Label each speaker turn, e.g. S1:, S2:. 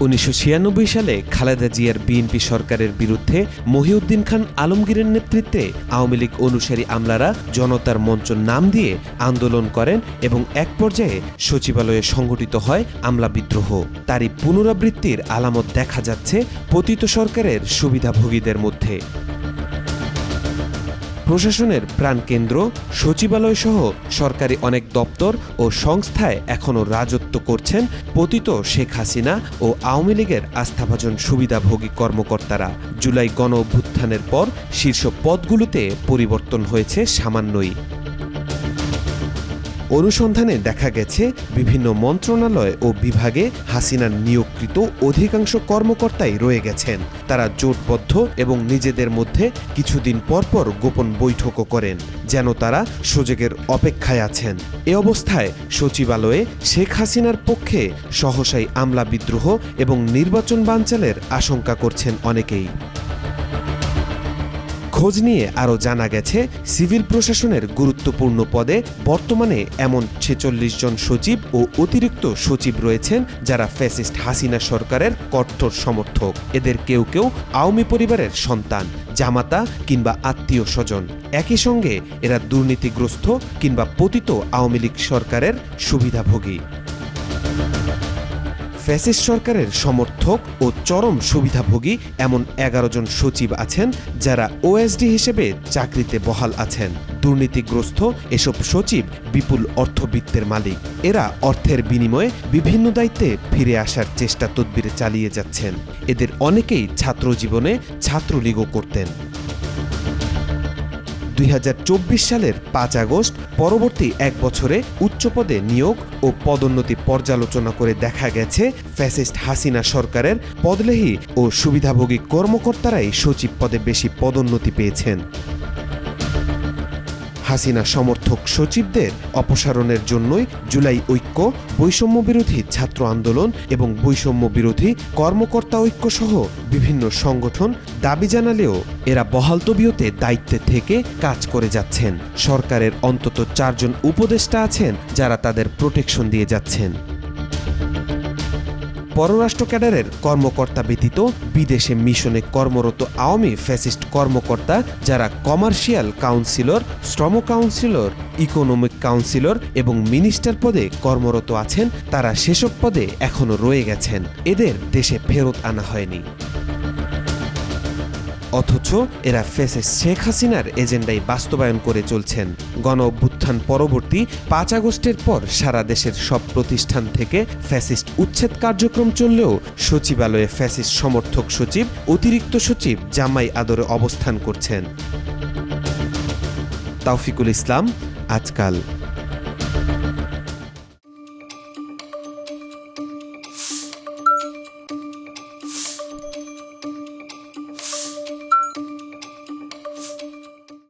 S1: 1996 সালে খালেদা জিয়ার বিএনপি সরকারের বিরুদ্ধে মহিউদ্দিন খান আলমগীরের নেতৃত্বে আওয়ামী লীগ অনুসারী আমলারা জনতার মঞ্চ নাম দিয়ে আন্দোলন করেন এবং এক পর্যায়ে সচিবালয়ে সংঘটিত হয় আমলা বিদ্রোহ। তারই পুনরাবৃত্তির আলামত দেখা যাচ্ছে পতিত সরকারের সুবিধাভোগীদের মধ্যে। প্রশাসনের প্রাণকেন্দ্র সচিবালয় সহ সরকারি অনেক দপ্তর ও সংস্থায় এখনও রাজত্ব করছেন পতিত শেখ হাসিনা ও আওয়ামী লীগের আস্থাভাজন সুবিধাভোগী কর্মকর্তারা। জুলাই গণ অভ্যুত্থানের পর শীর্ষ পদগুলোতে পরিবর্তন হয়েছে সামান্যই। অনুসন্ধানে দেখা গেছে বিভিন্ন মন্ত্রণালয় ও বিভাগে হাসিনার নিয়োগকৃত অধিকাংশ কর্মকর্তাই রয়ে গেছেন। তারা জোটবদ্ধ এবং নিজেদের মধ্যে কিছুদিন পরপর গোপন বৈঠকও করেন, যেন তারা সুযোগের অপেক্ষায় আছেন। এ অবস্থায় সচিবালয়ে শেখ হাসিনার পক্ষে সহসাই আমলা বিদ্রোহ এবং নির্বাচন বানচালের আশঙ্কা করছেন অনেকেই। খোঁজ নিয়ে আরও জানা গেছে, সিভিল প্রশাসনের গুরুত্বপূর্ণ পদে বর্তমানে এমন 46 জন সচিব ও অতিরিক্ত সচিব রয়েছেন যারা ফ্যাসিস্ট হাসিনা সরকারের কঠোর সমর্থক। এদের কেউ কেউ আওয়ামী পরিবারের সন্তান, জামাতা কিংবা আত্মীয় স্বজন। একই সঙ্গে এরা দুর্নীতিগ্রস্ত কিংবা পতিত আওয়ামী লীগ সরকারের সুবিধাভোগী। ফ্যাসিস্ট সরকারের সমর্থক ও চরম সুবিধাভোগী এমন 11 জন সচিব আছেন যারা ওএসডি হিসেবে চাকরিতে বহাল আছেন। দুর্নীতিগ্রস্ত এসব সচিব বিপুল অর্থবিত্তের মালিক। এরা অর্থের বিনিময়ে বিভিন্ন দায়িত্বে ফিরে আসার চেষ্টা তদবির চালিয়ে যাচ্ছেন। এদের অনেকেই ছাত্র জীবনে ছাত্রলীগও করতেন। 2024 সালের 5 আগস্ট পরবর্তী এক বছরে উচ্চপদে নিয়োগ ও পদোন্নতি পর্যালোচনা করে দেখা গেছে, ফ্যাসিস্ট হাসিনা সরকারের পদলেহী ও সুবিধাভোগী কর্মকর্তারাই সচিব পদে বেশি পদোন্নতি পেয়েছেন। হাসিনা সমর্থক সচিবদের অপসারণের জন্যই জুলাই ঐক্য, বৈষম্য বিরোধী ছাত্র আন্দোলন এবং বৈষম্য বিরোধী কর্মকর্তা ঐক্য সহ বিভিন্ন সংগঠন দাবি জানালেও এরা বহাল তবিয়তে দায়িত্বে থেকে কাজ করে যাচ্ছেন। সরকারের অন্তত 4 জন উপদেষ্টা আছেন যারা তাদের প্রোটেকশন দিয়ে যাচ্ছেন। পররাষ্ট্র ক্যাডারের কর্মকর্তা ব্যতীত বিদেশে মিশনে কর্মরত আওয়ামী ফ্যাসিস্ট কর্মকর্তা যারা কমার্শিয়াল কাউন্সিলর, শ্রম কাউন্সিলর, ইকোনমিক কাউন্সিলর এবং মিনিস্টার পদে কর্মরত আছেন, তারা সেসব পদে এখনও রয়ে গেছেন। এদের দেশে ফেরত আনা হয়নি। অথচ এরা ফ্যাসিস্ট শেখ হাসিনার এজেন্ডাই বাস্তবায়ন করে চলছেন। গণ অভ্যুত্থান পরবর্তী 5 আগস্টের পর সারা দেশের সব প্রতিষ্ঠান থেকে ফ্যাসিস্ট উচ্ছেদ কার্যক্রম চললেও সচিবালয়ে ফ্যাসিস্ট সমর্থক সচিব, অতিরিক্ত সচিব জামাই আদরে অবস্থান করছেন। তাওফিকুল ইসলাম, আজকাল।